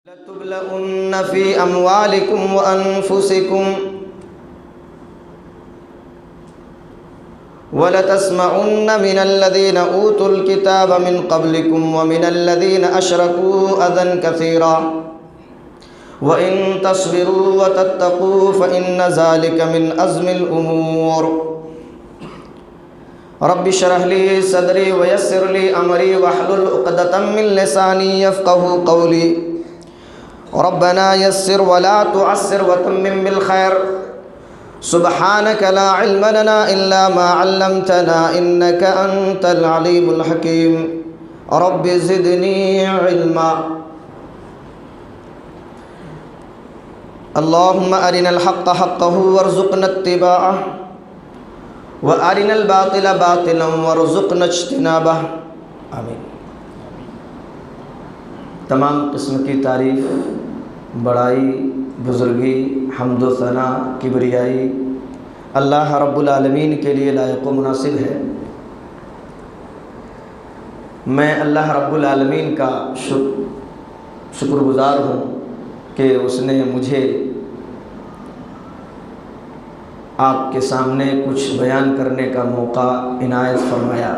لَتُبْلَؤُنَّ فِي أَمْوَالِكُمْ وَأَنفُسِكُمْ وَلَتَسْمَعُنَّ مِنَ الَّذِينَ أُوتُوا الْكِتَابَ مِنْ قَبْلِكُمْ وَمِنَ الَّذِينَ أَشْرَكُوا أَذًى كَثِيرًا وَإِن تَصْبِرُوا وَتَتَّقُوا فَإِنَّ ذَلِكَ مِنْ عَزْمِ الْأُمُورِ رب اشرح لي صدري ويسر لي أمري واحلل عقدة من لساني يفقهوا قولي ربنا يسر ولا تعسر وتمم بالخير سبحانك لا علم لنا إلا ما علمتنا إنك أنت العليم الحكيم رب زدني علما اللهم أرنا الحق حقه وارزقنا اتباعه وَأَرِنَا الْبَاطِلَ بَاطِلًا وَارْزُقْنَا اجْتِنَابَهُ آمین۔ تمام قسم کی تعریف، بڑائی، بزرگی، حمد و ثنا، کبریائی اللہ رب العالمین کے لیے لائق و مناسب ہے۔ میں اللہ رب العالمین کا شکر گزار ہوں کہ اس نے مجھے آپ کے سامنے کچھ بیان کرنے کا موقع عنایت فرمایا۔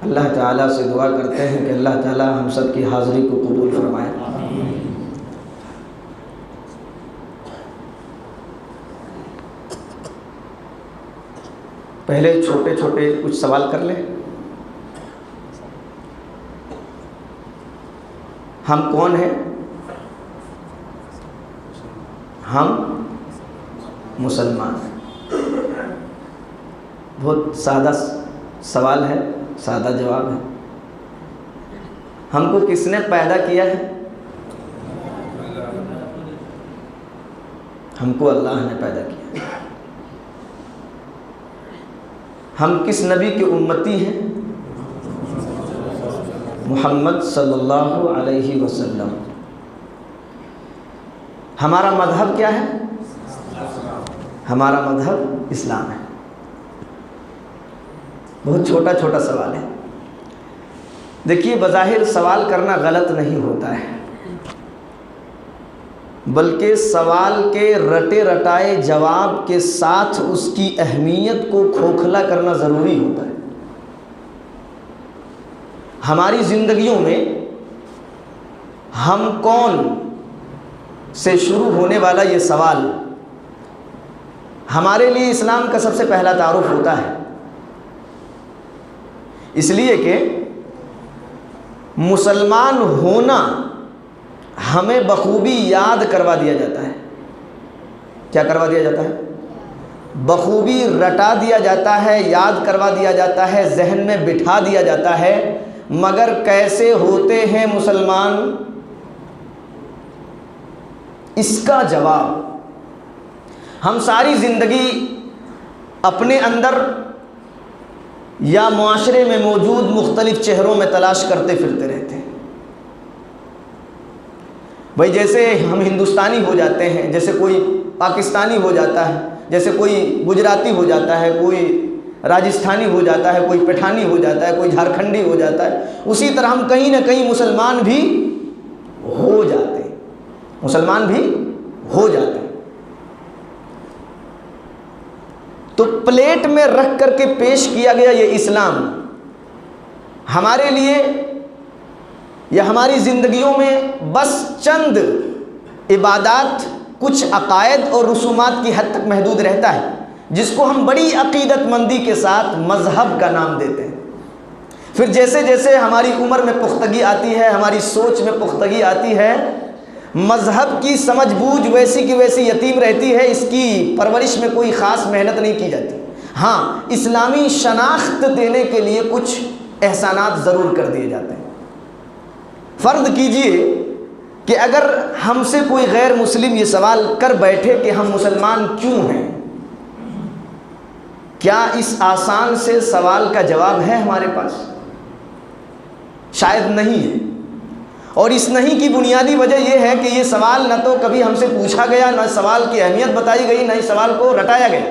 اللہ تعالیٰ سے دعا کرتے ہیں کہ اللہ تعالیٰ ہم سب کی حاضری کو قبول فرمائے۔ پہلے چھوٹے چھوٹے کچھ سوال کر لیں۔ ہم کون ہیں؟ ہم مسلمان ہیں۔ بہت سادہ سوال ہے، سادہ جواب ہے۔ ہم کو کس نے پیدا کیا ہے؟ ہم کو اللہ نے پیدا کیا۔ ہم کس نبی کے امتی ہیں؟ محمد صلی اللہ علیہ وسلم۔ ہمارا مذہب کیا ہے؟ ہمارا مذہب اسلام ہے۔ بہت چھوٹا چھوٹا سوال ہے۔ دیکھیے، بظاہر سوال کرنا غلط نہیں ہوتا ہے، بلکہ سوال کے رٹے رٹائے جواب کے ساتھ اس کی اہمیت کو کھوکھلا کرنا ضروری ہوتا ہے۔ ہماری زندگیوں میں ہم کون سے شروع ہونے والا یہ سوال ہمارے لیے اسلام کا سب سے پہلا تعارف ہوتا ہے، اس لیے کہ مسلمان ہونا ہمیں بخوبی یاد کروا دیا جاتا ہے۔ کیا کروا دیا جاتا ہے؟ بخوبی رٹا دیا جاتا ہے، یاد کروا دیا جاتا ہے، ذہن میں بٹھا دیا جاتا ہے، مگر کیسے ہوتے ہیں مسلمان؟ اس کا جواب ہم ساری زندگی اپنے اندر یا معاشرے میں موجود مختلف چہروں میں تلاش کرتے پھرتے رہتے ہیں۔ بھائی، جیسے ہم ہندوستانی ہو جاتے ہیں، جیسے کوئی پاکستانی ہو جاتا ہے، جیسے کوئی گجراتی ہو جاتا ہے، کوئی راجستھانی ہو جاتا ہے، کوئی پٹھانی ہو جاتا ہے، کوئی جھارکھنڈی ہو جاتا ہے، اسی طرح ہم کہیں نہ کہیں مسلمان بھی ہو جاتے ہیں۔ مسلمان بھی ہو جاتے ہیں۔ تو پلیٹ میں رکھ کر کے پیش کیا گیا یہ اسلام ہمارے لیے یا ہماری زندگیوں میں بس چند عبادات، کچھ عقائد اور رسومات کی حد تک محدود رہتا ہے، جس کو ہم بڑی عقیدت مندی کے ساتھ مذہب کا نام دیتے ہیں۔ پھر جیسے جیسے ہماری عمر میں پختگی آتی ہے، ہماری سوچ میں پختگی آتی ہے، مذہب کی سمجھ بوجھ ویسی کی ویسی یتیم رہتی ہے، اس کی پرورش میں کوئی خاص محنت نہیں کی جاتی۔ ہاں، اسلامی شناخت دینے کے لیے کچھ احسانات ضرور کر دیے جاتے ہیں۔ فرض کیجئے کہ اگر ہم سے کوئی غیر مسلم یہ سوال کر بیٹھے کہ ہم مسلمان کیوں ہیں، کیا اس آسان سے سوال کا جواب ہے ہمارے پاس؟ شاید نہیں ہے۔ اور اس نہیں کی بنیادی وجہ یہ ہے کہ یہ سوال نہ تو کبھی ہم سے پوچھا گیا، نہ سوال کی اہمیت بتائی گئی، نہ اس سوال کو رٹایا گیا۔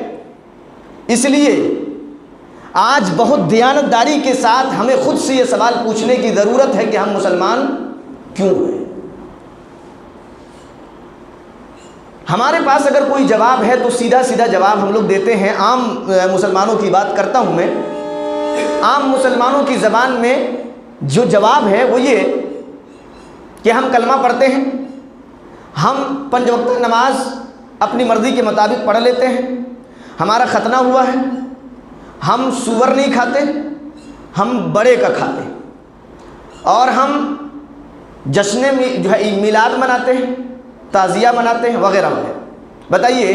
اس لیے آج بہت دیانتداری کے ساتھ ہمیں خود سے یہ سوال پوچھنے کی ضرورت ہے کہ ہم مسلمان کیوں ہیں؟ ہمارے پاس اگر کوئی جواب ہے تو سیدھا سیدھا جواب ہم لوگ دیتے ہیں. عام مسلمانوں کی بات کرتا ہوں میں. عام مسلمانوں کی زبان میں جو جواب ہے وہ یہ کہ ہم کلمہ پڑھتے ہیں, ہم 5 وقت نماز اپنی مرضی کے مطابق پڑھ لیتے ہیں, ہمارا ختنہ ہوا ہے, ہم سور نہیں کھاتے, ہم بڑے کا کھاتے ہیں, اور ہم جشن جو ہے میلاد مناتے ہیں, تعزیہ مناتے ہیں وغیرہ وغیرہ. بتائیے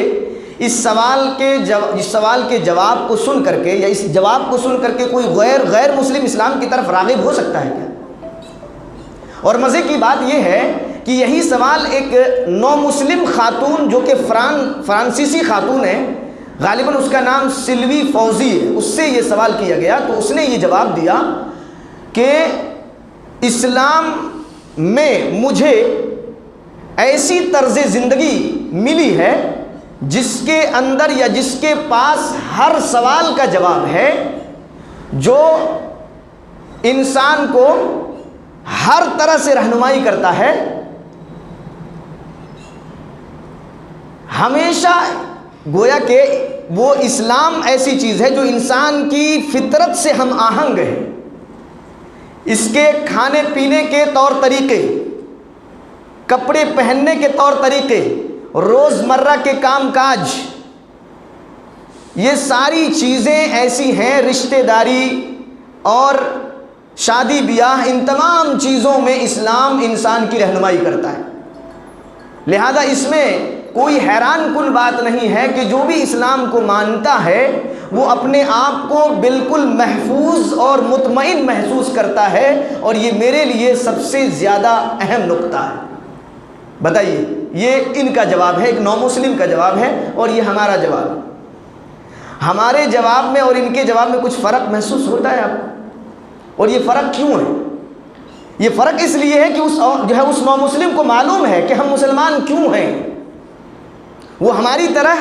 اس سوال کے جواب کو سن کر کے یا اس جواب کو سن کر کے کوئی غیر مسلم اسلام کی طرف راغب ہو سکتا ہے کیا؟ اور مزے کی بات یہ ہے کہ یہی سوال ایک نو مسلم خاتون جو کہ فرانسیسی خاتون ہے, غالباً اس کا نام سلوی فوزی ہے, اس سے یہ سوال کیا گیا تو اس نے یہ جواب دیا کہ اسلام میں مجھے ایسی طرز زندگی ملی ہے جس کے اندر یا جس کے پاس ہر سوال کا جواب ہے, جو انسان کو ہر طرح سے رہنمائی کرتا ہے. ہمیشہ گویا کہ وہ اسلام ایسی چیز ہے جو انسان کی فطرت سے ہم آہنگ ہے. اس کے کھانے پینے کے طور طریقے, کپڑے پہننے کے طور طریقے, روزمرہ کے کام کاج, یہ ساری چیزیں ایسی ہیں, رشتہ داری اور شادی بیاہ, ان تمام چیزوں میں اسلام انسان کی رہنمائی کرتا ہے. لہذا اس میں کوئی حیران کن بات نہیں ہے کہ جو بھی اسلام کو مانتا ہے وہ اپنے آپ کو بالکل محفوظ اور مطمئن محسوس کرتا ہے, اور یہ میرے لیے سب سے زیادہ اہم نقطہ ہے. بتائیے, یہ ان کا جواب ہے, ایک نو مسلم کا جواب ہے, اور یہ ہمارا جواب ہے. ہمارے جواب میں اور ان کے جواب میں کچھ فرق محسوس ہوتا ہے آپ کو؟ اور یہ فرق کیوں ہے؟ یہ فرق اس لیے ہے کہ اس نو مسلم کو معلوم ہے کہ ہم مسلمان کیوں ہیں. وہ ہماری طرح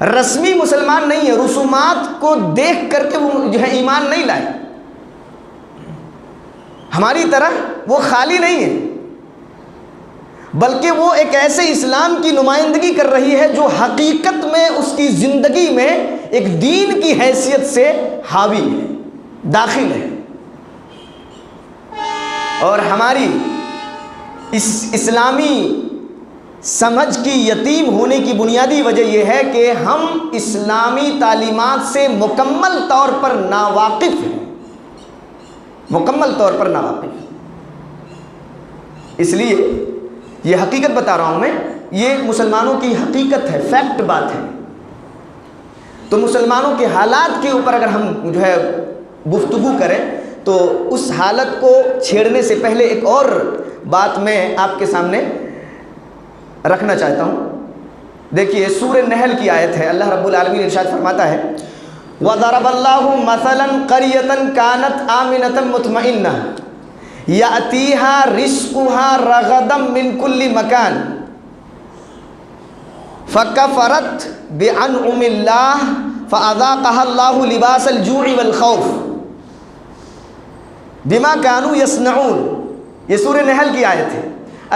رسمی مسلمان نہیں ہے, رسومات کو دیکھ کر کے وہ جو ہے ایمان نہیں لائے. ہماری طرح وہ خالی نہیں ہے, بلکہ وہ ایک ایسے اسلام کی نمائندگی کر رہی ہے جو حقیقت میں اس کی زندگی میں ایک دین کی حیثیت سے حاوی ہے, داخل ہے. اور ہماری اس اسلامی سمجھ کی یتیم ہونے کی بنیادی وجہ یہ ہے کہ ہم اسلامی تعلیمات سے مکمل طور پر ناواقف ہیں, مکمل طور پر ناواقف. اس لیے یہ حقیقت بتا رہا ہوں میں, یہ مسلمانوں کی حقیقت ہے, فیکٹ بات ہے. تو مسلمانوں کے حالات کے اوپر اگر ہم جو ہے گفتگو کریں تو اس حالت کو چھیڑنے سے پہلے ایک اور بات میں آپ کے سامنے رکھنا چاہتا ہوں. دیکھیے سورہ نحل کی آیت ہے, اللہ رب العالمین ارشاد فرماتا ہے وَضَرَبَ اللَّهُ مَثَلًا قَرْيَةً كَانَتْ آمِنَةً مُطْمَئِنَّةً يَأْتِيهَا رِزْقُهَا رَغَدًا مِنْ كُلِّ مَكَانٍ فَكَفَرَتْ بِأَنْعُمِ اللَّهِ فَأَذَاقَهَا اللَّهُ لِبَاسَ الْجُوعِ وَالْخَوْفِ بِمَا كَانُوا يَصْنَعُونَ. یہ سورہ نحل کی آیت ہے.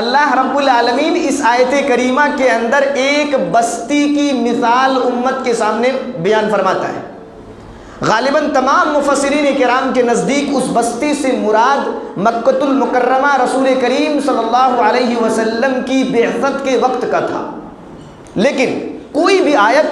اللہ رب العالمین اس آیت کریمہ کے اندر ایک بستی کی مثال امت کے سامنے بیان فرماتا ہے. غالباً تمام مفسرین کرام کے نزدیک اس بستی سے مراد مکۃ المکرمہ رسول کریم صلی اللہ علیہ وسلم کی بعثت کے وقت کا تھا. لیکن کوئی بھی آیت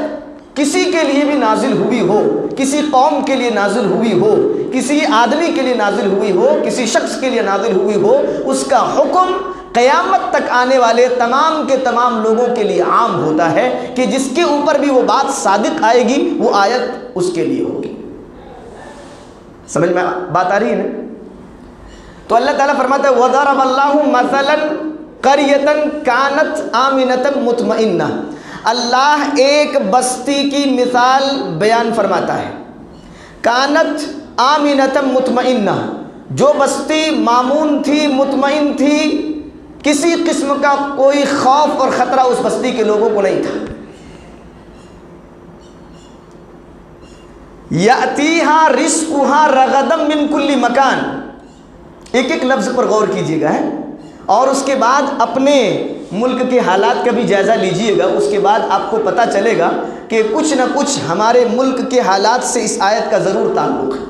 کسی کے لیے بھی نازل ہوئی ہو, کسی قوم کے لیے نازل ہوئی ہو, کسی آدمی کے لیے نازل ہوئی ہو, کسی شخص کے لیے نازل ہوئی ہو, اس کا حکم قیامت تک آنے والے تمام کے تمام لوگوں کے لیے عام ہوتا ہے کہ جس کے اوپر بھی وہ بات صادق آئے گی وہ آیت اس کے لیے ہوگی. سمجھ میں بات آ رہی ہے نا؟ تو اللہ تعالیٰ فرماتا ہے وَضَرَبَ اللَّهُ مَثَلًا قَرْيَةً كَانَتْ آمِنَةً مُطْمَئِنَّةً. اللہ ایک بستی کی مثال بیان فرماتا ہے. کانت آمنۃ مطمئنہ, جو بستی مامون تھی, مطمئن تھی, کسی قسم کا کوئی خوف اور خطرہ اس بستی کے لوگوں کو نہیں تھا. یاتیہا رزقہا رغدا من کل مکان. ایک ایک لفظ پر غور کیجیے گا اور اس کے بعد اپنے ملک کے حالات کا بھی جائزہ لیجئے گا، اس کے بعد آپ کو پتہ چلے گا کہ کچھ نہ کچھ ہمارے ملک کے حالات سے اس آیت کا ضرور تعلق ہے۔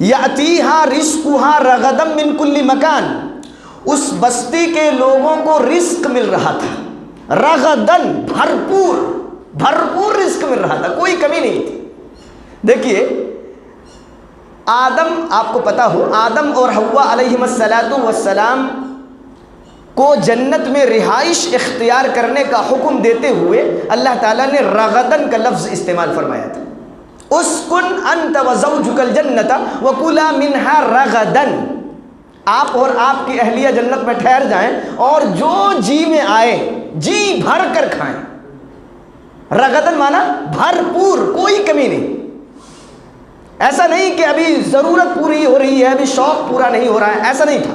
یاتیہا رزقہا رغدا من کل مکان، اس بستی کے لوگوں کو رزق مل رہا تھا، رغدن، بھرپور رزق مل رہا تھا، کوئی کمی نہیں تھی۔ دیکھیے آدم، آپ کو پتا ہو، آدم اور حوا علیہم السلام کو جنت میں رہائش اختیار کرنے کا حکم دیتے ہوئے اللہ تعالیٰ نے رغدن کا لفظ استعمال فرمایا تھا۔ اسکن انت وزوجک الجنت وکلا منہا رغدن، آپ اور آپ کی اہلیہ جنت میں ٹھہر جائیں اور جو جی میں آئے جی بھر کر کھائیں۔ رغدن مانا بھرپور، کوئی کمی نہیں۔ ایسا نہیں کہ ابھی ضرورت پوری ہو رہی ہے، ابھی شوق پورا نہیں ہو رہا ہے، ایسا نہیں تھا۔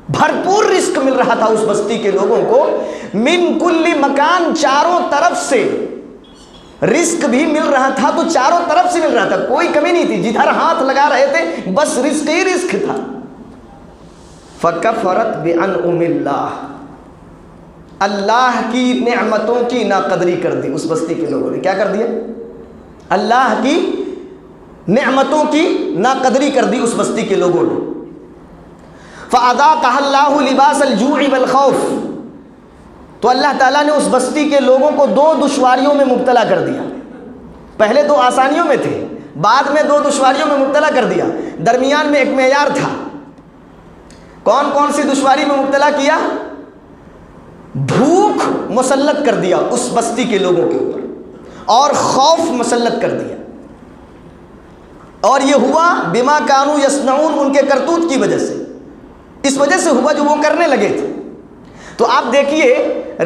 بھرپور رزق مل رہا تھا اس بستی کے لوگوں کو، من کل مکان، چاروں طرف سے رزق بھی مل رہا تھا، تو چاروں طرف سے مل رہا تھا، کوئی کمی نہیں تھی، جدھر ہاتھ لگا رہے تھے بس رزق ہی رزق تھا۔ فکفرت بانعم اللہ، اللہ کی نعمتوں کی ناقدری کر دی اس بستی کے لوگوں نے۔ کیا کر دیا؟ اللہ کی نعمتوں کی ناقدری کر دی اس بستی کے لوگوں نے۔ فَأَذَاقَهَا اللَّهُ لِبَاسَ الْجُوعِ وَالْخَوْفِ، تو اللہ تعالیٰ نے اس بستی کے لوگوں کو دو دشواریوں میں مبتلا کر دیا۔ پہلے دو آسانیوں میں تھے، بعد میں دو دشواریوں میں مبتلا کر دیا، درمیان میں ایک معیار تھا۔ کون کون سی دشواری میں مبتلا کیا؟ بھوک مسلط کر دیا اس بستی کے لوگوں کے اوپر، اور خوف مسلط کر دیا، اور یہ ہوا بما کانوا یصنعون، ان کے کرتوت کی وجہ سے، اس وجہ سے ہوا جو وہ کرنے لگے تھے۔ تو آپ دیکھیے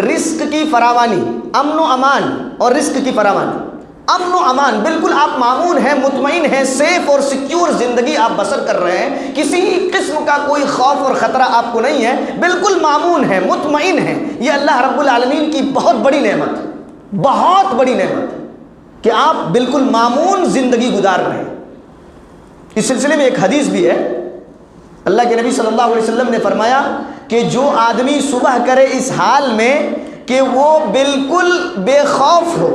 رزق کی فراوانی، امن و امان، اور رزق کی فراوانی، امن و امان، بالکل آپ مامون ہیں، مطمئن ہیں، سیف اور سیکیور زندگی آپ بسر کر رہے ہیں، کسی قسم کا کوئی خوف اور خطرہ آپ کو نہیں ہے، بالکل مامون ہیں، مطمئن ہیں۔ یہ اللہ رب العالمین کی بہت بڑی نعمت ہے، بہت بڑی نعمت ہے کہ آپ بالکل مامون زندگی گزار رہے ہیں۔ اس سلسلے میں ایک حدیث بھی ہے، اللہ کے نبی صلی اللہ علیہ وسلم نے فرمایا کہ جو آدمی صبح کرے اس حال میں کہ وہ بالکل بے خوف ہو،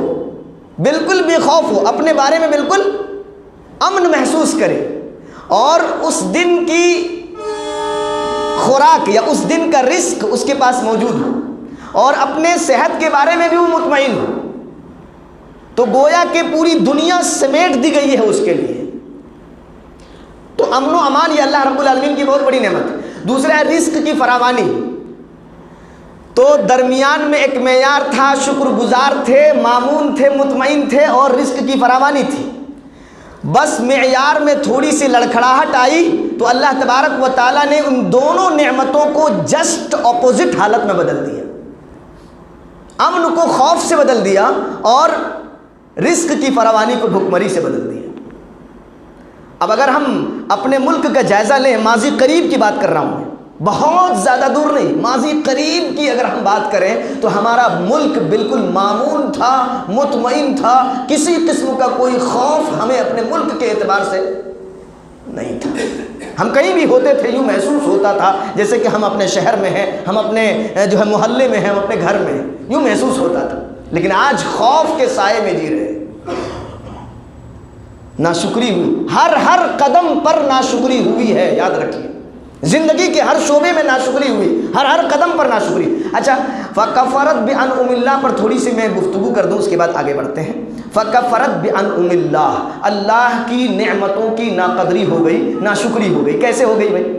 بالکل بے خوف ہو، اپنے بارے میں بالکل امن محسوس کرے، اور اس دن کی خوراک یا اس دن کا رزق اس کے پاس موجود ہو، اور اپنے صحت کے بارے میں بھی وہ مطمئن ہو، تو گویا کہ پوری دنیا سمیٹ دی گئی ہے اس کے لیے۔ تو امن و امان یہ اللہ رب العالمین کی بہت بڑی نعمت ہے۔ دوسرا ہے رزق کی فراوانی، تو درمیان میں ایک معیار تھا، شکر گزار تھے، مامون تھے، مطمئن تھے، اور رزق کی فراوانی تھی۔ بس معیار میں تھوڑی سی لڑکھڑاہٹ آئی تو اللہ تبارک و تعالیٰ نے ان دونوں نعمتوں کو جسٹ اپوزٹ حالت میں بدل دیا، امن کو خوف سے بدل دیا، اور رزق کی فراوانی کو بھوکمری سے بدل دیا۔ اب اگر ہم اپنے ملک کا جائزہ لیں، ماضی قریب کی بات کر رہا ہوں، بہت زیادہ دور نہیں، ماضی قریب کی اگر ہم بات کریں تو ہمارا ملک بالکل مامون تھا، مطمئن تھا، کسی قسم کا کوئی خوف ہمیں اپنے ملک کے اعتبار سے نہیں تھا۔ ہم کہیں بھی ہوتے تھے یوں محسوس ہوتا تھا جیسے کہ ہم اپنے شہر میں ہیں، ہم اپنے جو ہے محلے میں ہیں، ہم اپنے گھر میں ہیں، یوں محسوس ہوتا تھا۔ لیکن آج خوف کے سائے میں جی رہے ہیں، ناشکری ہوئی، ہر قدم پر ناشکری ہوئی ہے، یاد رکھیے، زندگی کے ہر شعبے میں ناشکری ہوئی، ہر قدم پر ناشکری۔ اچھا، فکفرت بانعم اللہ پر تھوڑی سی میں گفتگو کر دوں، اس کے بعد آگے بڑھتے ہیں۔ فکفرت بانعم اللہ، اللہ کی نعمتوں کی ناقدری ہو گئی، ناشکری ہو گئی۔ کیسے ہو گئی بھائی؟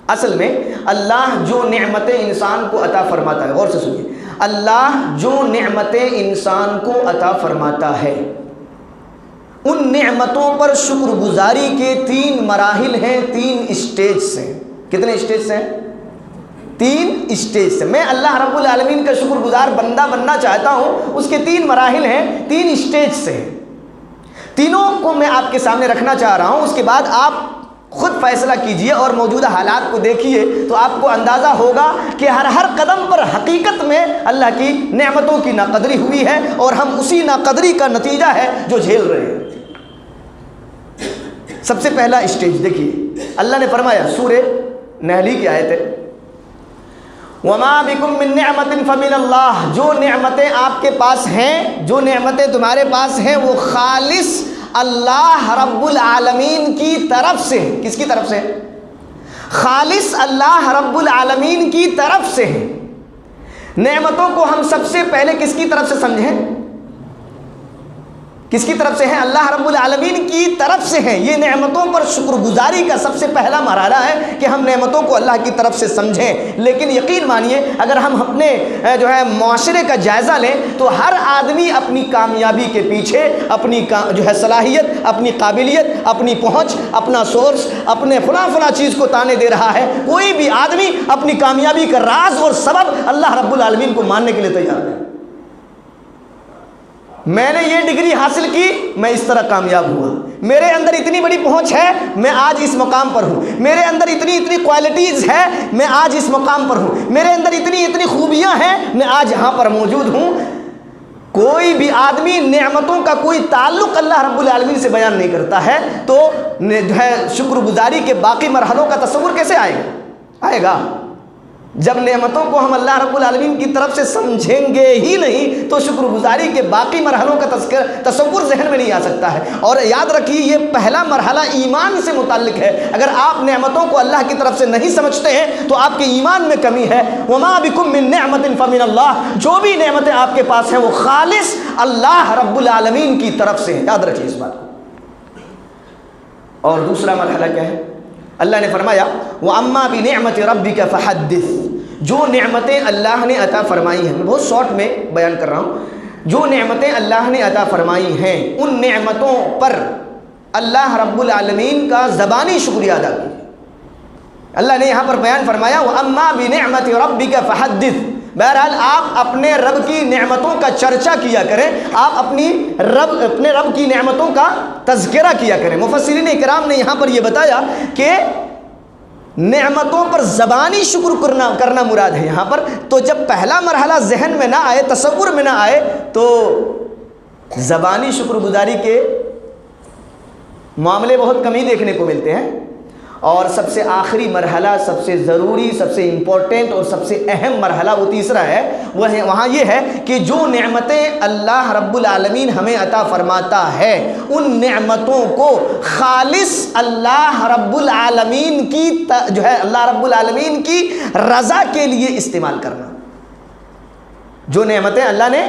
اصل میں اللہ جو نعمتیں انسان کو عطا فرماتا ہے، غور سے سنیے، اللہ جو نعمتیں انسان کو عطا فرماتا ہے، ان نعمتوں پر شکر گزاری کے 3 مراحل ہیں، 3 اسٹیج سے۔ کتنے اسٹیج سے ہیں؟ 3 اسٹیج سے۔ میں اللہ رب العالمین کا شکر گزار بندہ بننا چاہتا ہوں، اس کے 3 مراحل ہیں، 3 اسٹیج سے ہیں۔ تینوں کو میں آپ کے سامنے رکھنا چاہ رہا ہوں، اس کے بعد آپ خود فیصلہ کیجئے اور موجودہ حالات کو دیکھیے تو آپ کو اندازہ ہوگا کہ ہر قدم پر حقیقت میں اللہ کی نعمتوں کی ناقدری ہوئی ہے، اور ہم اسی ناقدری کا نتیجہ ہے جو جھیل رہے ہیں۔ سب سے پہلا اسٹیج دیکھیے، اللہ نے فرمایا، سورہ نحل کی آیت ہے، وما بکم من نعمت فمن اللہ، جو نعمتیں آپ کے پاس ہیں، جو نعمتیں تمہارے پاس ہیں، وہ خالص اللہ رب العالمین کی طرف سے۔ کس کی طرف سے؟ خالص اللہ رب العالمین کی طرف سے ہیں۔ نعمتوں کو ہم سب سے پہلے کس کی طرف سے سمجھیں؟ کس کی طرف سے ہیں؟ اللہ رب العالمین کی طرف سے ہیں۔ یہ نعمتوں پر شکر گزاری کا سب سے پہلا مرحلہ ہے کہ ہم نعمتوں کو اللہ کی طرف سے سمجھیں۔ لیکن یقین مانیے، اگر ہم اپنے معاشرے کا جائزہ لیں تو ہر آدمی اپنی کامیابی کے پیچھے اپنی صلاحیت، اپنی قابلیت، اپنی پہنچ، اپنا سورس، اپنے فلاں چیز کو تانے دے رہا ہے۔ کوئی بھی آدمی اپنی کامیابی کا راز اور سبب اللہ رب العالمین کو ماننے کے لیے تیار ہے۔ میں نے یہ ڈگری حاصل کی، میں اس طرح کامیاب ہوا، میرے اندر اتنی بڑی پہنچ ہے، میں آج اس مقام پر ہوں، میرے اندر اتنی کوالٹیز ہے، میں آج اس مقام پر ہوں، میرے اندر اتنی خوبیاں ہیں، میں آج یہاں پر موجود ہوں۔ کوئی بھی آدمی نعمتوں کا کوئی تعلق اللہ رب العالمین سے بیان نہیں کرتا ہے تو شکر گزاری کے باقی مرحلوں کا تصور کیسے آئے گا؟ جب نعمتوں کو ہم اللہ رب العالمین کی طرف سے سمجھیں گے ہی نہیں تو شکر گزاری کے باقی مرحلوں کا تصور ذہن میں نہیں آ سکتا ہے۔ اور یاد رکھیے، یہ پہلا مرحلہ ایمان سے متعلق ہے۔ اگر آپ نعمتوں کو اللہ کی طرف سے نہیں سمجھتے ہیں تو آپ کے ایمان میں کمی ہے۔ وما بکم من نعمت فمن اللہ، جو بھی نعمتیں آپ کے پاس ہیں وہ خالص اللہ رب العالمین کی طرف سے ہیں۔ یاد رکھیے اس بات کو۔ اور دوسرا مرحلہ کیا ہے؟ اللہ نے فرمایا وَأَمَّا بِنِعْمَةِ رَبِّكَ فَحَدِّثْ، جو نعمتیں اللہ نے عطا فرمائی ہیں، میں بہت شارٹ میں بیان کر رہا ہوں، جو نعمتیں اللہ نے عطا فرمائی ہیں ان نعمتوں پر اللہ رب العالمین کا زبانی شکریہ ادا کیجیے۔ اللہ نے یہاں پر بیان فرمایا وَأَمَّا بِنِعْمَةِ رَبِّكَ فَحَدِّثْ، بہرحال آپ اپنے رب کی نعمتوں کا چرچا کیا کریں، آپ اپنے رب کی نعمتوں کا تذکرہ کیا کریں۔ مفسرین اکرام نے یہاں پر یہ بتایا کہ نعمتوں پر زبانی شکر کرنا مراد ہے یہاں پر۔ تو جب پہلا مرحلہ ذہن میں نہ آئے، تصور میں نہ آئے، تو زبانی شکر گزاری کے معاملے بہت کم ہی دیکھنے کو ملتے ہیں۔ اور سب سے آخری مرحلہ، سب سے ضروری، سب سے امپورٹنٹ اور سب سے اہم مرحلہ وہ تیسرا ہے، وہاں یہ ہے کہ جو نعمتیں اللہ رب العالمین ہمیں عطا فرماتا ہے ان نعمتوں کو خالص اللہ رب العالمین کی اللہ رب العالمین کی رضا کے لیے استعمال کرنا۔ جو نعمتیں اللہ نے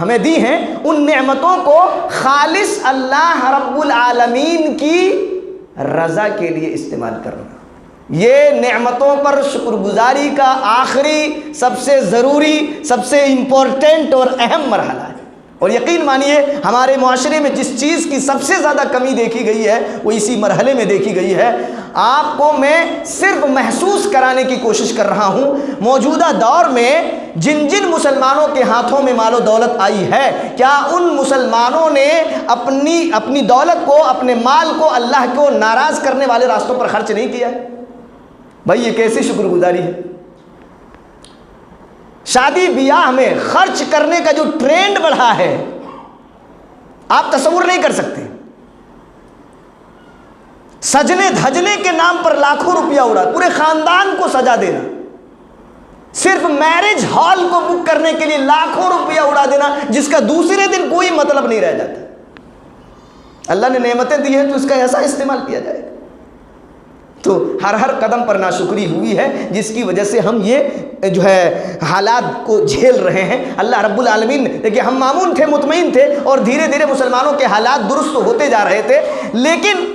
ہمیں دی ہیں ان نعمتوں کو خالص اللہ رب العالمین کی رضا کے لیے استعمال کرنا، یہ نعمتوں پر شکر گزاری کا آخری، سب سے ضروری، سب سے امپورٹنٹ اور اہم مرحلہ ہے۔ اور یقین مانیے ہمارے معاشرے میں جس چیز کی سب سے زیادہ کمی دیکھی گئی ہے وہ اسی مرحلے میں دیکھی گئی ہے۔ آپ کو میں صرف محسوس کرانے کی کوشش کر رہا ہوں، موجودہ دور میں جن مسلمانوں کے ہاتھوں میں مال و دولت آئی ہے، کیا ان مسلمانوں نے اپنی دولت کو، اپنے مال کو اللہ کو ناراض کرنے والے راستوں پر خرچ نہیں کیا ہے؟ بھائی یہ کیسی شکر گزاری ہے؟ شادی بیاہ میں خرچ کرنے کا جو ٹرینڈ بڑھا ہے آپ تصور نہیں کر سکتے۔ سجنے دھجنے کے نام پر لاکھوں روپیہ اڑا، پورے خاندان کو سجا دینا، صرف میرج ہال کو بک کرنے کے لیے لاکھوں روپیہ اڑا دینا، جس کا دوسرے دن کوئی مطلب نہیں رہ جاتا۔ اللہ نے نعمتیں دی ہیں تو اس کا ایسا استعمال کیا جائے گا۔ تو ہر قدم پر ناشکری ہوئی ہے، جس کی وجہ سے ہم یہ حالات کو جھیل رہے ہیں۔ اللہ رب العالمین، دیکھیے ہم معمون تھے، مطمئن تھے، اور دھیرے دھیرے مسلمانوں کے حالات درست ہوتے جا رہے تھے، لیکن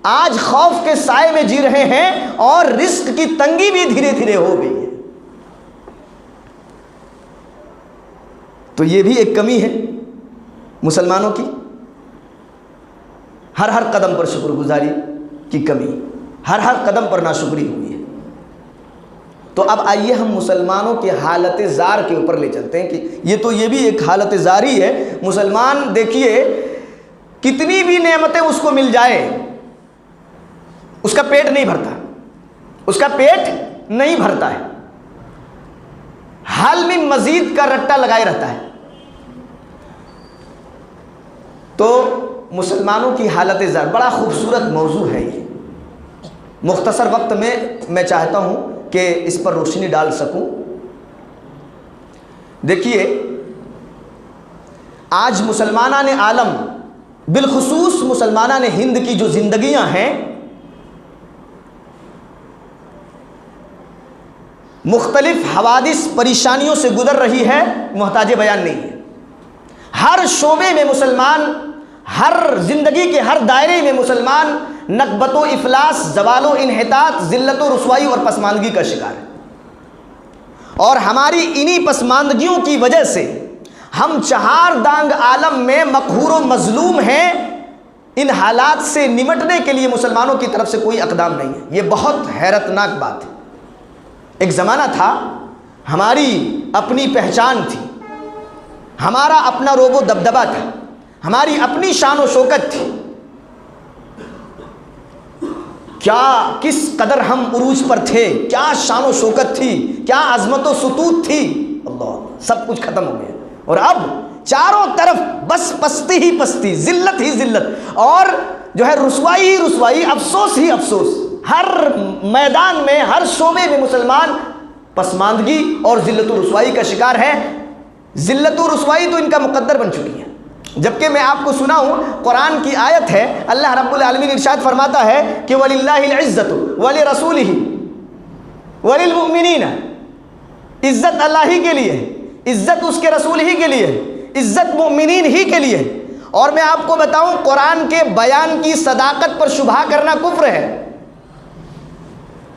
آج خوف کے سائے میں جی رہے ہیں اور رزق کی تنگی بھی دھیرے دھیرے ہو گئی ہے۔ تو یہ بھی ایک کمی ہے مسلمانوں کی، ہر قدم پر شکر گزاری کی کمی، ہر قدم پر ناشکری ہوئی ہے۔ تو اب آئیے ہم مسلمانوں کے حالت زار کے اوپر لے چلتے ہیں کہ یہ بھی ایک حالت زاری ہے۔ مسلمان دیکھیے کتنی بھی نعمتیں اس کو مل جائے اس کا پیٹ نہیں بھرتا، اس کا پیٹ نہیں بھرتا ہے، حال میں مزید کا رٹا لگائے رہتا ہے۔ تو مسلمانوں کی حالت زار بڑا خوبصورت موضوع ہے یہ۔ مختصر وقت میں چاہتا ہوں کہ اس پر روشنی ڈال سکوں، دیکھیے آج مسلمانان عالم بالخصوص مسلمانان ہند کی جو زندگیاں ہیں مختلف حوادث پریشانیوں سے گزر رہی ہے، محتاج بیان نہیں ہے۔ ہر شعبے میں مسلمان، ہر زندگی کے ہر دائرے میں مسلمان نکبت و افلاس، زوال و انحطاط، ذلت و رسوائی اور پسماندگی کا شکار ہے، اور ہماری انہی پسماندگیوں کی وجہ سے ہم چہار دانگ عالم میں مقہور و مظلوم ہیں۔ ان حالات سے نمٹنے کے لیے مسلمانوں کی طرف سے کوئی اقدام نہیں ہے۔ یہ بہت حیرت ناک بات ہے۔ ایک زمانہ تھا ہماری اپنی پہچان تھی، ہمارا اپنا روب و دبدبہ تھا، ہماری اپنی شان و شوکت تھی، کیا کس قدر ہم عروج پر تھے، کیا شان و شوکت تھی، کیا عظمت و سطوت تھی، اللہ سب کچھ ختم ہو گیا، اور اب چاروں طرف بس پستی ہی پستی، ذلت ہی ذلت، اور جو ہے رسوائی ہی رسوائی، افسوس ہی افسوس۔ ہر میدان میں، ہر شعبے میں مسلمان پسماندگی اور ذلت و رسوائی کا شکار ہے۔ ذلت و رسوائی تو ان کا مقدر بن چکی ہے، جبکہ میں آپ کو سناؤں قرآن کی آیت ہے، اللہ رب العالمین ارشاد فرماتا ہے کہ وَلِلَّهِ الْعِزَّةُ وَلِرَسُولِهِ وَلِلْمُؤْمِنِينَ، عزت اللہ ہی کے لیے، عزت اس کے رسول ہی کے لیے، عزت مؤمنین ہی کے لیے۔ اور میں آپ کو بتاؤں قرآن کے بیان کی صداقت پر شبہ کرنا کفر ہے،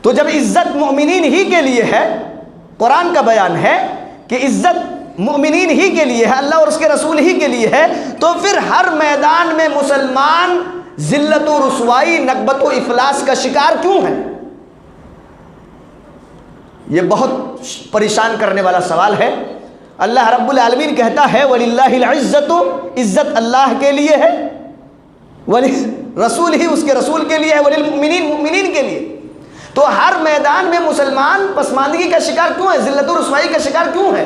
تو جب عزت مؤمنین ہی کے لیے ہے، قرآن کا بیان ہے کہ عزت مؤمنین ہی کے لیے ہے، اللہ اور اس کے رسول ہی کے لیے ہے، تو پھر ہر میدان میں مسلمان ذلت و رسوائی، نکبت و افلاس کا شکار کیوں ہے؟ یہ بہت پریشان کرنے والا سوال ہے۔ اللہ رب العالمین کہتا ہے وَلِلَّهِ الْعِزَّةُ، عزت اللہ کے لیے ہے، رسول ہی اس کے رسول کے لیے ہے، وَلِلْمُؤْمِنِينَ، مؤمنین کے لیے۔ تو ہر میدان میں مسلمان پسماندگی کا شکار کیوں ہے، ذلت و رسوائی کا شکار کیوں ہے؟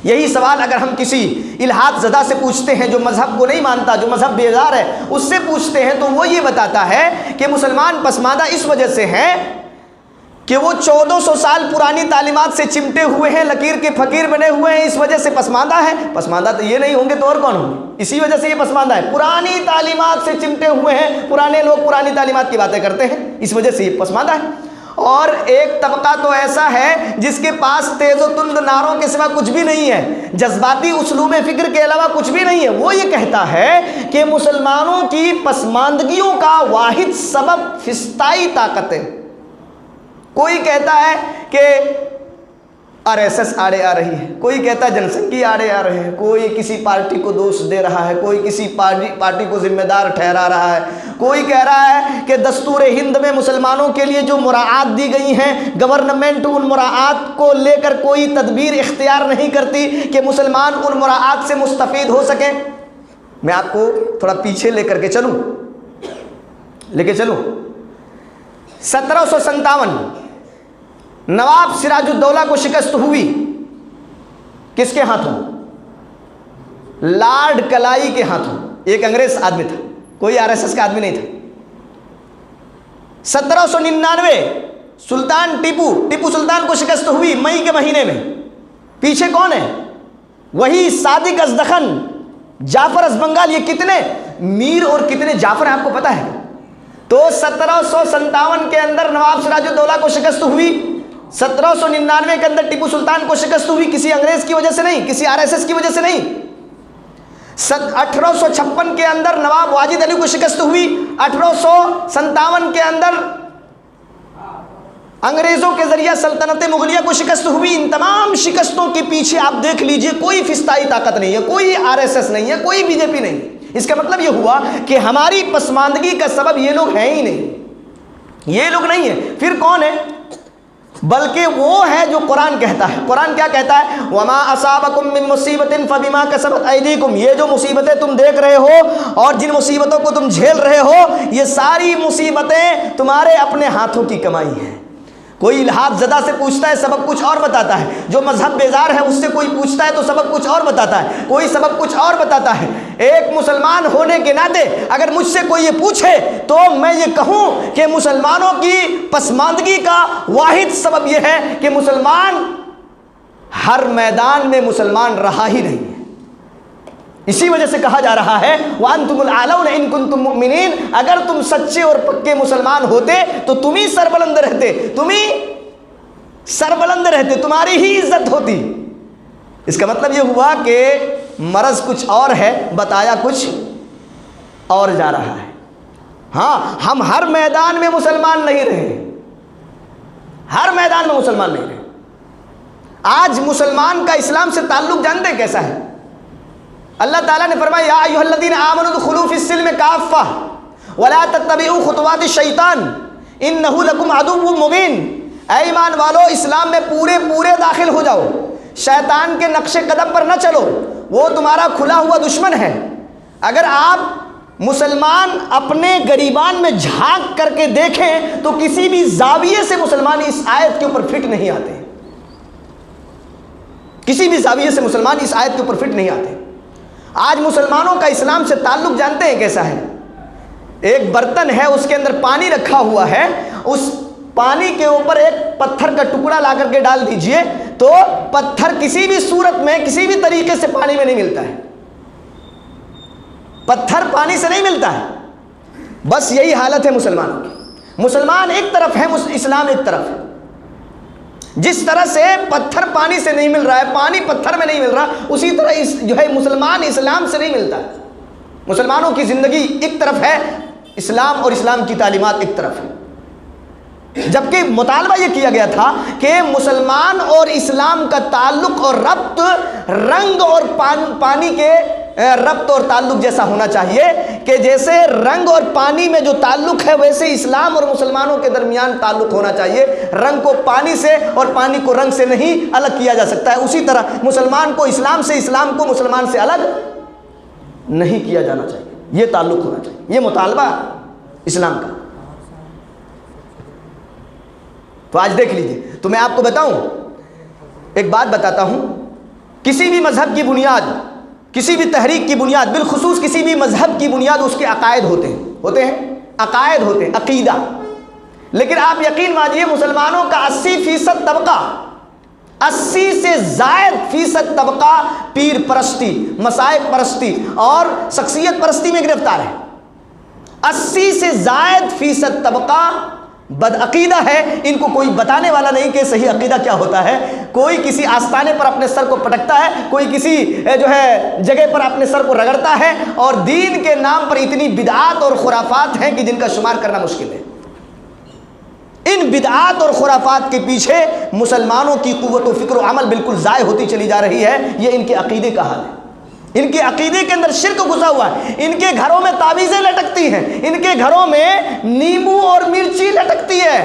یہی سوال اگر ہم کسی الحاد زدہ سے پوچھتے ہیں جو مذہب کو نہیں مانتا، جو مذہب بیزار ہے، اس سے پوچھتے ہیں تو وہ یہ بتاتا ہے کہ مسلمان پسماندہ اس وجہ سے ہیں کہ وہ 1400 سال پرانی تعلیمات سے چمٹے ہوئے ہیں، لکیر کے فقیر بنے ہوئے ہیں، اس وجہ سے پسماندہ ہے۔ پسماندہ تو یہ نہیں ہوں گے تو اور کون ہوں گے؟ اسی وجہ سے یہ پسماندہ ہے، پرانی تعلیمات سے چمٹے ہوئے ہیں، پرانے لوگ پرانی تعلیمات کی باتیں کرتے ہیں، اس وجہ سے یہ پسماندہ ہے۔ اور ایک طبقہ تو ایسا ہے جس کے پاس تیز و تند نعروں کے سوا کچھ بھی نہیں ہے، جذباتی اسلوب فکر کے علاوہ کچھ بھی نہیں ہے، وہ یہ کہتا ہے کہ مسلمانوں کی پسماندگیوں کا واحد سبب فسطائی طاقت ہے۔ کوئی کہتا ہے کہ RSS آڑے آ رہی ہے، کوئی کہتا ہے جن سنگھی آڑے آ رہے ہیں، کوئی کسی پارٹی کو دوش دے رہا ہے، کوئی کسی پارٹی کو ذمہ دار ٹھہرا رہا ہے، کوئی کہہ رہا ہے کہ دستور ہند میں مسلمانوں کے لیے جو مراعات دی گئی ہیں، گورنمنٹ ان مراعات کو لے کر کوئی تدبیر اختیار نہیں کرتی کہ مسلمان ان مراعات سے مستفید ہو سکیں۔ میں آپ کو تھوڑا پیچھے لے کر کے چلوں، 1757 نواب سراج الدولہ کو شکست ہوئی، کس کے ہاتھوں؟ لارڈ کلائی کے ہاتھوں۔ ایک انگریز آدمی تھا، کوئی RSS کا آدمی نہیں تھا۔ 1799 سلطان ٹیپو سلطان کو شکست ہوئی مئی کے مہینے میں۔ پیچھے کون ہے؟ وہی صادق ازدخن، جعفر از بنگال۔ یہ کتنے میر اور کتنے جعفر ہیں آپ کو پتہ ہے؟ تو 1757 کے اندر نواب سراج الدولہ کو شکست ہوئی، 1799 کے اندر ٹیپو سلطان کو شکست ہوئی، کسی انگریز کی وجہ سے نہیں، کسی RSS کی وجہ سے نہیں۔ 1856 کے اندر نواب واجد علی کو شکست ہوئی، 1857 کے اندر انگریزوں کے ذریعہ سلطنت مغلیہ کو شکست ہوئی۔ ان تمام شکستوں کے پیچھے آپ دیکھ لیجئے کوئی فسطائی طاقت نہیں ہے، کوئی RSS نہیں ہے، کوئی BJP نہیں ہے۔ اس کا مطلب یہ ہوا کہ ہماری پسماندگی کا سبب یہ لوگ ہیں ہی نہیں، یہ لوگ نہیں ہیں۔ پھر کون ہے؟ بلکہ وہ ہے جو قرآن کہتا ہے۔ قرآن کیا کہتا ہے؟ وَمَا أَصَابَكُم مِّن مُّصِيبَةٍ فَبِمَا كَسَبَتْ أَيْدِيكُمْ۔ یہ جو مصیبتیں تم دیکھ رہے ہو اور جن مصیبتوں کو تم جھیل رہے ہو، یہ ساری مصیبتیں تمہارے اپنے ہاتھوں کی کمائی ہیں۔ کوئی الحاد زدہ سے پوچھتا ہے سبب کچھ اور بتاتا ہے، جو مذہب بیزار ہے اس سے کوئی پوچھتا ہے تو سبب کچھ اور بتاتا ہے، کوئی سبب کچھ اور بتاتا ہے۔ ایک مسلمان ہونے کے ناطے اگر مجھ سے کوئی یہ پوچھے تو میں یہ کہوں کہ مسلمانوں کی پسماندگی کا واحد سبب یہ ہے کہ مسلمان ہر میدان میں مسلمان رہا ہی نہیں ہے۔ اسی وجہ سے کہا جا رہا ہے وَأَنْتُمُ الْأَعْلَوْنَ إِن كُنتُم مُؤْمِنِينَ، اگر تم سچے اور پکے مسلمان ہوتے تو تم ہی سربلند رہتے، تم ہی سربلند رہتے، تمہاری ہی عزت ہوتی۔ اس کا مطلب یہ ہوا کہ مرض کچھ اور ہے، بتایا کچھ اور جا رہا ہے۔ ہاں، ہم ہر میدان میں مسلمان نہیں رہے، ہر میدان میں مسلمان نہیں رہے۔ آج مسلمان کا اسلام سے تعلق جانتے کیسا ہے؟ اللہ تعالیٰ نے فرمایا یا ایھا الذین آمنوا ادخلوا فی السلم کافہ ولا تتبعوا خطوات الشیطان انہ لکم عدو مبین۔ اے ایمان والو، اسلام میں پورے داخل ہو جاؤ، شیطان کے نقش قدم پر نہ چلو، وہ تمہارا کھلا ہوا دشمن ہے۔ اگر آپ مسلمان اپنے گریبان میں جھانک کر کے دیکھیں تو کسی بھی زاویے سے مسلمان اس آیت کے اوپر فٹ نہیں آتے، کسی بھی زاویے سے مسلمان اس آیت کے اوپر فٹ نہیں آتے۔ آج مسلمانوں کا اسلام سے تعلق جانتے ہیں کیسا ہے؟ ایک برتن ہے، اس کے اندر پانی رکھا ہوا ہے، اس پانی کے اوپر ایک پتھر کا ٹکڑا لا کر کے ڈال دیجئے تو پتھر کسی بھی صورت میں کسی بھی طریقے سے پانی میں نہیں ملتا ہے، پتھر پانی سے نہیں ملتا ہے۔ بس یہی حالت ہے مسلمانوں کی، مسلمان ایک طرف ہے، اسلام ایک طرف ہے۔ جس طرح سے پتھر پانی سے نہیں مل رہا ہے، پانی پتھر میں نہیں مل رہا، اسی طرح جو ہے مسلمان اسلام سے نہیں ملتا ہے۔ مسلمانوں کی زندگی ایک طرف ہے، اسلام اور اسلام کی تعلیمات ایک طرف ہے۔ جبکہ مطالبہ یہ کیا گیا تھا کہ مسلمان اور اسلام کا تعلق اور ربط رنگ اور پانی کے ربط اور تعلق جیسا ہونا چاہیے کہ جیسے رنگ اور پانی میں جو تعلق ہے ویسے اسلام اور مسلمانوں کے درمیان تعلق ہونا چاہیے۔ رنگ کو پانی سے اور پانی کو رنگ سے نہیں الگ کیا جا سکتا ہے، اسی طرح مسلمان کو اسلام سے، اسلام کو مسلمان سے الگ نہیں کیا جانا چاہیے، یہ تعلق ہونا چاہیے، یہ مطالبہ اسلام کا۔ تو آج دیکھ لیجیے، تو میں آپ کو بتاؤں، ایک بات بتاتا ہوں، کسی بھی مذہب کی بنیاد، کسی بھی تحریک کی بنیاد، بالخصوص کسی بھی مذہب کی بنیاد اس کے عقائد ہوتے ہیں عقائد ہوتے ہیں، عقیدہ۔ لیکن آپ یقین مانیے مسلمانوں کا 80% طبقہ، 80 سے زائد فیصد طبقہ پیر پرستی، مشائخ پرستی اور شخصیت پرستی میں گرفتار ہے۔ 80 سے زائد فیصد طبقہ بدعقیدہ ہے، ان کو کوئی بتانے والا نہیں کہ صحیح عقیدہ کیا ہوتا ہے۔ کوئی کسی آستانے پر اپنے سر کو پٹکتا ہے، کوئی کسی جو ہے جگہ پر اپنے سر کو رگڑتا ہے، اور دین کے نام پر اتنی بدعات اور خرافات ہیں کہ جن کا شمار کرنا مشکل ہے۔ ان بدعات اور خرافات کے پیچھے مسلمانوں کی قوت و فکر و عمل بالکل ضائع ہوتی چلی جا رہی ہے۔ یہ ان کے عقیدے کا حال ہے، ان کے عقیدے کے اندر شرک گھسا ہوا ہے۔ ان کے گھروں میں تعویذیں لٹکتی ہیں، ان کے گھروں میں نیمبو اور مرچی لٹکتی ہے،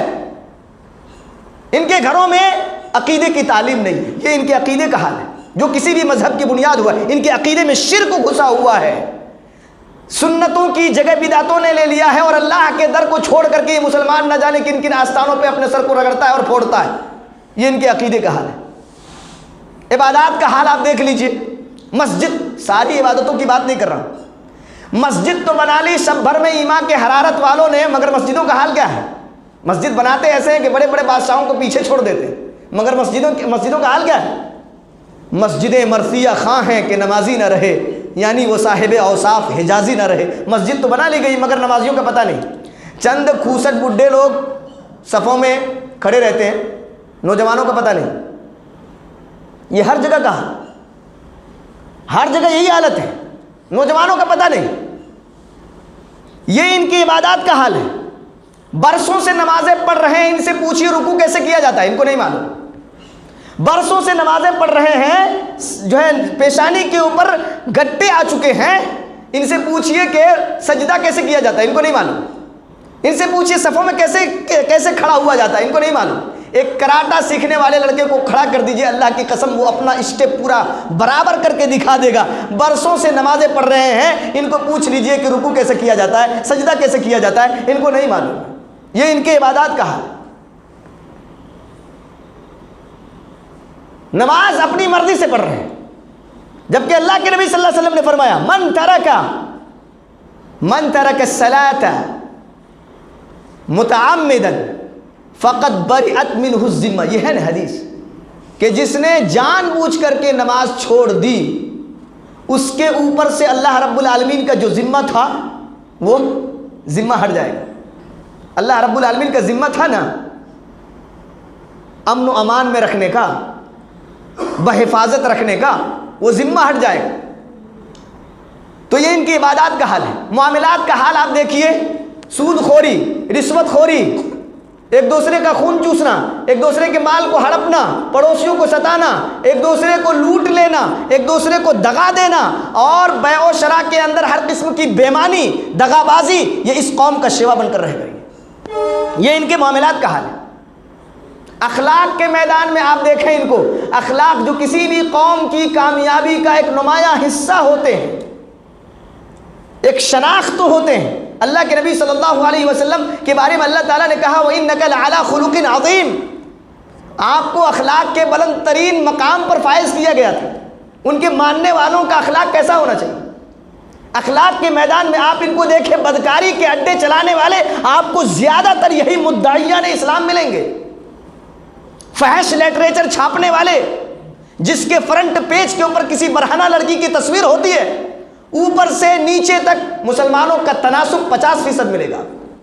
ان کے گھروں میں عقیدے کی تعلیم نہیں ہے۔ یہ ان کے عقیدے کا حال ہے، جو کسی بھی مذہب کی بنیاد ہوا ہے، ان کے عقیدے میں شرک گھسا ہوا ہے۔ سنتوں کی جگہ بدعتوں نے لے لیا ہے، اور اللہ کے در کو چھوڑ کر کے یہ مسلمان نہ جانے کن کن آستانوں پہ اپنے سر کو رگڑتا ہے اور پھوڑتا ہے۔ یہ ان کے عقیدے کا حال ہے۔ عبادات کا حال آپ دیکھ لیجئے، مسجد، ساری عبادتوں کی بات نہیں کر رہا ہوں، مسجد تو بنا لی شب بھر میں ایمان کے حرارت والوں نے، مگر مسجدوں کا حال کیا ہے؟ مسجد بناتے ایسے ہیں کہ بڑے بڑے بادشاہوں کو پیچھے چھوڑ دیتے ہیں، مگر مسجدوں کا حال کیا ہے؟ مسجدیں مرثیہ خواں ہیں کہ نمازی نہ رہے، یعنی وہ صاحب اوصاف حجازی نہ رہے۔ مسجد تو بنا لی گئی مگر نمازیوں کا پتہ نہیں، چند کھوسٹ بڈھے لوگ صفوں میں کھڑے رہتے ہیں، نوجوانوں کا پتہ نہیں۔ یہ ہر جگہ کا حال، ہر جگہ یہی حالت ہے، نوجوانوں کا پتہ نہیں۔ یہ ان کی عبادات کا حال ہے، برسوں سے نمازیں پڑھ رہے ہیں، ان سے پوچھیے رکوع کیسے کیا جاتا ہے، ان کو نہیں معلوم۔ برسوں سے نمازیں پڑھ رہے ہیں، جو ہے پیشانی کے اوپر گٹے آ چکے ہیں، ان سے پوچھیے کہ سجدہ کیسے کیا جاتا ہے، ان کو نہیں معلوم۔ ان سے پوچھیے صفوں میں کیسے کھڑا ہوا جاتا ہے، ان کو نہیں معلوم۔ ایک کراٹا سیکھنے والے لڑکے کو کھڑا کر دیجئے، اللہ کی قسم وہ اپنا اسٹیپ پورا برابر کر کے دکھا دے گا۔ برسوں سے نمازیں پڑھ رہے ہیں، ان کو پوچھ لیجئے کہ رکوع کیسے کیا جاتا ہے، سجدہ کیسے کیا جاتا ہے، ان کو نہیں معلوم۔ یہ ان کے عبادات کا حال۔ نماز اپنی مرضی سے پڑھ رہے ہیں، جبکہ اللہ کے نبی صلی اللہ علیہ وسلم نے فرمایا من ترک الصلاۃ متعمدا فقد برئت منہ الذمہ۔ یہ ہے نا حدیث کہ جس نے جان بوجھ کر کے نماز چھوڑ دی اس کے اوپر سے اللہ رب العالمین کا جو ذمہ تھا وہ ذمہ ہٹ جائے گا۔ اللہ رب العالمین کا ذمہ تھا نا امن و امان میں رکھنے کا، بحفاظت رکھنے کا، وہ ذمہ ہٹ جائے گا۔ تو یہ ان کی عبادات کا حال ہے۔ معاملات کا حال آپ دیکھیے، سود خوری، رشوت خوری، ایک دوسرے کا خون چوسنا، ایک دوسرے کے مال کو ہڑپنا، پڑوسیوں کو ستانا، ایک دوسرے کو لوٹ لینا، ایک دوسرے کو دغا دینا، اور بیع و شراء کے اندر ہر قسم کی بےمانی، دغا بازی، یہ اس قوم کا شیوا بن کر رہ گئی۔ یہ ان کے معاملات کا حال ہے۔ اخلاق کے میدان میں آپ دیکھیں ان کو، اخلاق جو کسی بھی قوم کی کامیابی کا ایک نمایاں حصہ ہوتے ہیں، ایک شناخت ہوتے ہیں۔ اللہ کے نبی صلی اللہ علیہ وسلم کے بارے میں اللہ تعالیٰ نے کہا وَإِنَّكَ لَعَلَىٰ خُلُقٍ عَظِيمٍ، آپ کو اخلاق کے بلند ترین مقام پر فائز کیا گیا تھا۔ ان کے ماننے والوں کا اخلاق کیسا ہونا چاہیے؟ اخلاق کے میدان میں آپ ان کو دیکھیں، بدکاری کے اڈے چلانے والے آپ کو زیادہ تر یہی مدعیان اسلام ملیں گے۔ فحش لٹریچر چھاپنے والے، جس کے فرنٹ پیج کے اوپر کسی برہنہ لڑکی کی تصویر ہوتی ہے، اوپر سے نیچے تک مسلمانوں کا تناسب 50% ملے گا۔